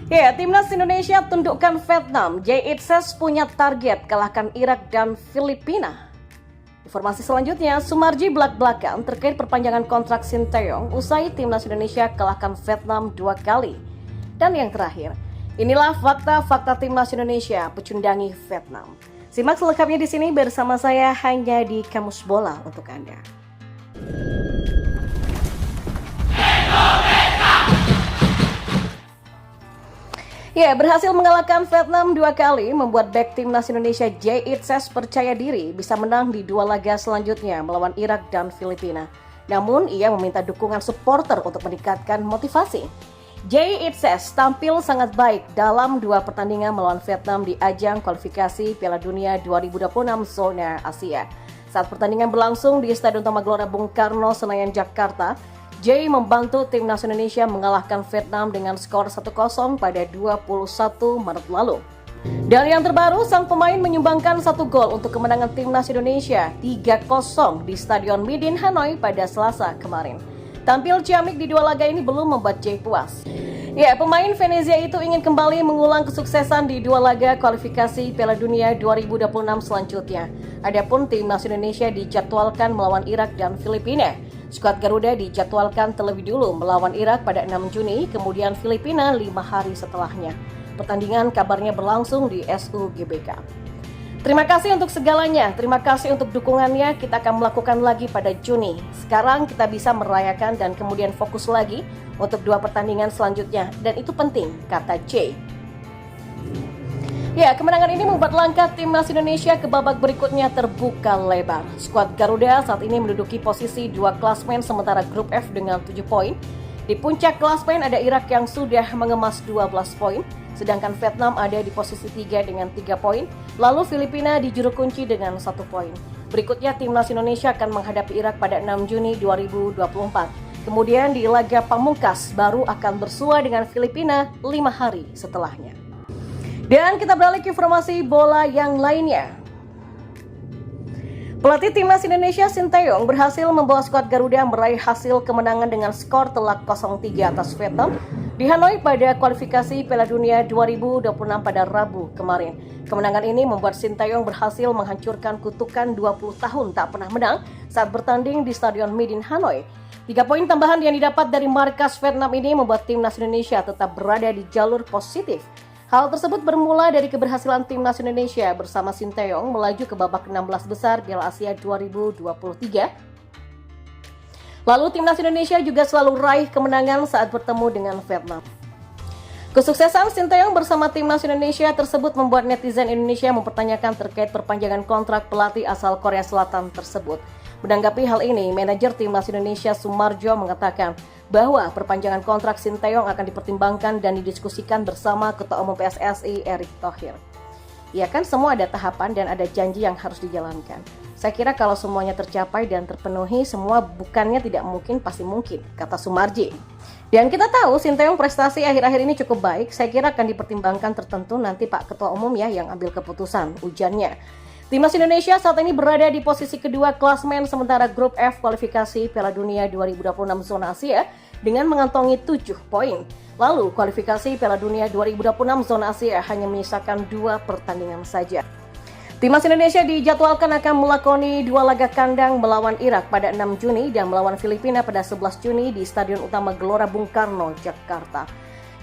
Ya, timnas Indonesia tundukkan Vietnam. Jay Itzes punya target kalahkan Irak dan Filipina. Informasi selanjutnya, Sumarji belak-belakan terkait perpanjangan kontrak Sinteyong usai timnas Indonesia kalahkan Vietnam 2 kali. Dan yang terakhir, inilah fakta-fakta timnas Indonesia pecundangi Vietnam. Simak selengkapnya di sini bersama saya hanya di Kamus Bola untuk Anda. Ya, berhasil mengalahkan Vietnam 2 kali membuat bek timnas Indonesia Jay Itzes percaya diri bisa menang di 2 laga selanjutnya melawan Irak dan Filipina. Namun, ia meminta dukungan supporter untuk meningkatkan motivasi. Jay Itzes tampil sangat baik dalam 2 pertandingan melawan Vietnam di ajang kualifikasi Piala Dunia 2026 zona Asia. Saat pertandingan berlangsung di Stadion Utama Gelora Bung Karno, Senayan, Jakarta, Jay membantu timnas Indonesia mengalahkan Vietnam dengan skor 1-0 pada 21 Maret lalu. Dan yang terbaru, sang pemain menyumbangkan 1 gol untuk kemenangan timnas Indonesia 3-0 di Stadion Midin Hanoi pada Selasa kemarin. Tampil ciamik di 2 laga ini belum membuat Jay puas. Ya, pemain Venezia itu ingin kembali mengulang kesuksesan di 2 laga kualifikasi Piala Dunia 2026 selanjutnya. Adapun timnas Indonesia dijadwalkan melawan Irak dan Filipina. Skuad Garuda dijadwalkan terlebih dulu melawan Irak pada 6 Juni, kemudian Filipina 5 hari setelahnya. Pertandingan kabarnya berlangsung di SUGBK. Terima kasih untuk segalanya, terima kasih untuk dukungannya, kita akan melakukan lagi pada Juni. Sekarang kita bisa merayakan dan kemudian fokus lagi untuk 2 pertandingan selanjutnya, dan itu penting, kata Jay. Ya, kemenangan ini membuat langkah timnas Indonesia ke babak berikutnya terbuka lebar. Skuad Garuda saat ini menduduki posisi 2 klasmen sementara grup F dengan 7 poin. Di puncak klasmen ada Irak yang sudah mengemas 12 poin, sedangkan Vietnam ada di posisi 3 dengan 3 poin, lalu Filipina di juru kunci dengan 1 poin. Berikutnya timnas Indonesia akan menghadapi Irak pada 6 Juni 2024. Kemudian di laga pamungkas baru akan bersua dengan Filipina 5 hari setelahnya. Dan kita beralih ke informasi bola yang lainnya. Pelatih timnas Indonesia Sinteyong berhasil membawa skuad Garuda meraih hasil kemenangan dengan skor telak 0-3 atas Vietnam di Hanoi pada kualifikasi Piala Dunia 2026 pada Rabu kemarin. Kemenangan ini membuat Sinteyong berhasil menghancurkan kutukan 20 tahun tak pernah menang saat bertanding di Stadion Midin Hanoi. 3 poin tambahan yang didapat dari markas Vietnam ini membuat timnas Indonesia tetap berada di jalur positif. Hal tersebut bermula dari keberhasilan timnas Indonesia bersama Sinteyong melaju ke babak 16 besar Piala Asia 2023. Lalu timnas Indonesia juga selalu raih kemenangan saat bertemu dengan Vietnam. Kesuksesan Sinteyong bersama timnas Indonesia tersebut membuat netizen Indonesia mempertanyakan terkait perpanjangan kontrak pelatih asal Korea Selatan tersebut. Menanggapi hal ini, manajer timnas Indonesia Sumarjo mengatakan bahwa perpanjangan kontrak Sinteyong akan dipertimbangkan dan didiskusikan bersama Ketua Umum PSSI Erick Thohir. Ya kan, semua ada tahapan dan ada janji yang harus dijalankan. Saya kira kalau semuanya tercapai dan terpenuhi, semua bukannya tidak mungkin, pasti mungkin, kata Sumarji. Dan kita tahu Sinteyong prestasi akhir-akhir ini cukup baik, saya kira akan dipertimbangkan tertentu nanti Pak Ketua Umum ya yang ambil keputusan, ujannya. Timnas Indonesia saat ini berada di posisi kedua klasmen sementara grup F kualifikasi Piala Dunia 2026 zona Asia dengan mengantongi 7 poin. Lalu kualifikasi Piala Dunia 2026 zona Asia hanya menyisakan 2 pertandingan saja. Timnas Indonesia dijadwalkan akan melakoni 2 laga kandang melawan Irak pada 6 Juni dan melawan Filipina pada 11 Juni di Stadion Utama Gelora Bung Karno, Jakarta.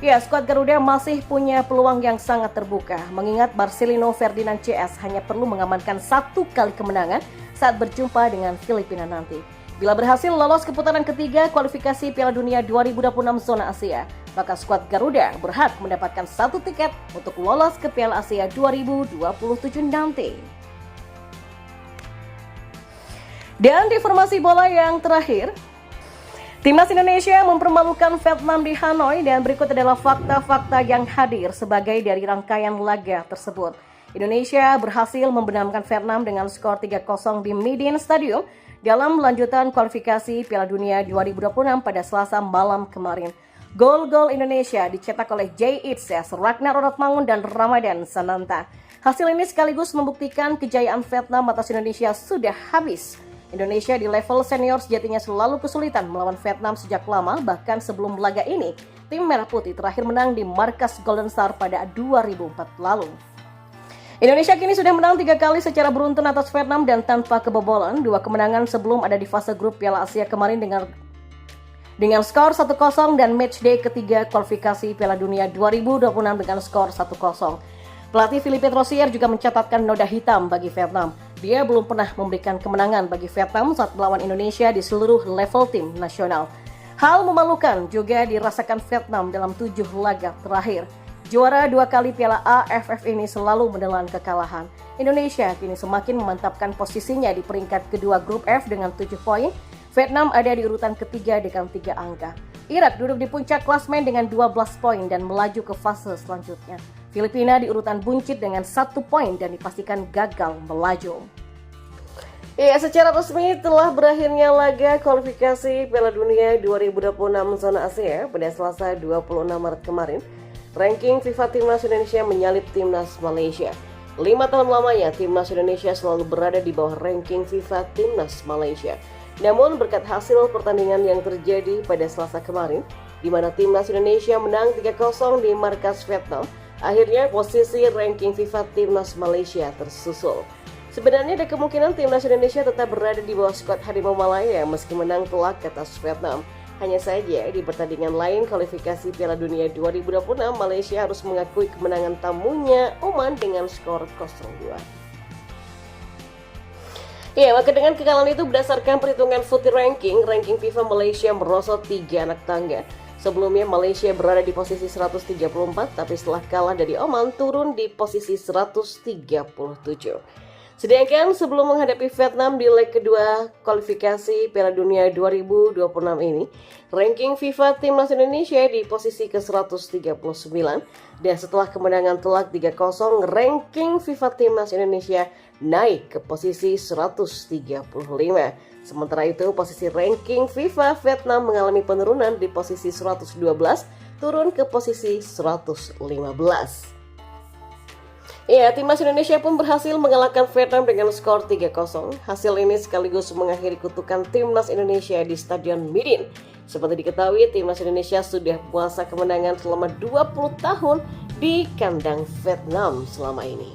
Ya, skuad Garuda masih punya peluang yang sangat terbuka, mengingat Marcelino Ferdinand CS hanya perlu mengamankan 1 kali kemenangan saat berjumpa dengan Filipina nanti. Bila berhasil lolos ke putaran ketiga kualifikasi Piala Dunia 2026 zona Asia, maka skuad Garuda berhak mendapatkan 1 tiket untuk lolos ke Piala Asia 2027 nanti. Dan di informasi bola yang terakhir, timnas Indonesia mempermalukan Vietnam di Hanoi dan berikut adalah fakta-fakta yang hadir sebagai dari rangkaian laga tersebut. Indonesia berhasil membenamkan Vietnam dengan skor 3-0 di Midin Stadium dalam lanjutan kualifikasi Piala Dunia 2026 pada Selasa malam kemarin. Gol-gol Indonesia dicetak oleh Jay Itzes, Ragnar Orotmangun, dan Ramadan Sananta. Hasil ini sekaligus membuktikan kejayaan Vietnam atas Indonesia sudah habis. Indonesia di level senior sejatinya selalu kesulitan melawan Vietnam sejak lama, bahkan sebelum laga ini, tim Merah Putih terakhir menang di markas Golden Star pada 2004 lalu. Indonesia kini sudah menang 3 kali secara beruntun atas Vietnam dan tanpa kebobolan. 2 kemenangan sebelum ada di fase grup Piala Asia kemarin dengan skor 1-0 dan matchday ketiga kualifikasi Piala Dunia 2026 dengan skor 1-0. Pelatih Philippe Rosier juga mencatatkan noda hitam bagi Vietnam. Dia belum pernah memberikan kemenangan bagi Vietnam saat melawan Indonesia di seluruh level tim nasional. Hal memalukan juga dirasakan Vietnam dalam 7 laga terakhir. Juara 2 kali Piala AFF ini selalu menelan kekalahan. Indonesia kini semakin memantapkan posisinya di peringkat kedua grup F dengan 7 poin. Vietnam ada di urutan ketiga dengan 3 angka. Irak duduk di puncak klasmen dengan 12 poin dan melaju ke fase selanjutnya. Filipina di urutan buncit dengan 1 poin dan dipastikan gagal melaju. Ya, secara resmi telah berakhirnya laga kualifikasi Piala Dunia 2026 zona Asia pada Selasa 26 Maret kemarin. Ranking FIFA Timnas Indonesia menyalip Timnas Malaysia. 5 tahun lamanya Timnas Indonesia selalu berada di bawah ranking FIFA Timnas Malaysia. Namun berkat hasil pertandingan yang terjadi pada Selasa kemarin, di mana Timnas Indonesia menang 3-0 di markas Vietnam, akhirnya posisi ranking FIFA Timnas Malaysia tersusul. Sebenarnya ada kemungkinan Timnas Indonesia tetap berada di bawah skuad Harimau Malaya meski menang telak atas Vietnam. Hanya saja di pertandingan lain kualifikasi Piala Dunia 2026, Malaysia harus mengakui kemenangan tamunya Oman dengan skor 0-2. Ya, maka dengan kekalahan itu berdasarkan perhitungan FUTI ranking FIFA Malaysia merosot 3 anak tangga. Sebelumnya Malaysia berada di posisi 134, tapi setelah kalah dari Oman turun di posisi 137. Sedangkan sebelum menghadapi Vietnam di leg kedua kualifikasi Piala Dunia 2026 ini, ranking FIFA Timnas Indonesia di posisi ke-139 dan setelah kemenangan telak 3-0, ranking FIFA Timnas Indonesia naik ke posisi 135. Sementara itu, posisi ranking FIFA Vietnam mengalami penurunan di posisi 112, turun ke posisi 115. Ya, Timnas Indonesia pun berhasil mengalahkan Vietnam dengan skor 3-0. Hasil ini sekaligus mengakhiri kutukan Timnas Indonesia di Stadion Midin. Seperti diketahui, Timnas Indonesia sudah puasa kemenangan selama 20 tahun di kandang Vietnam selama ini.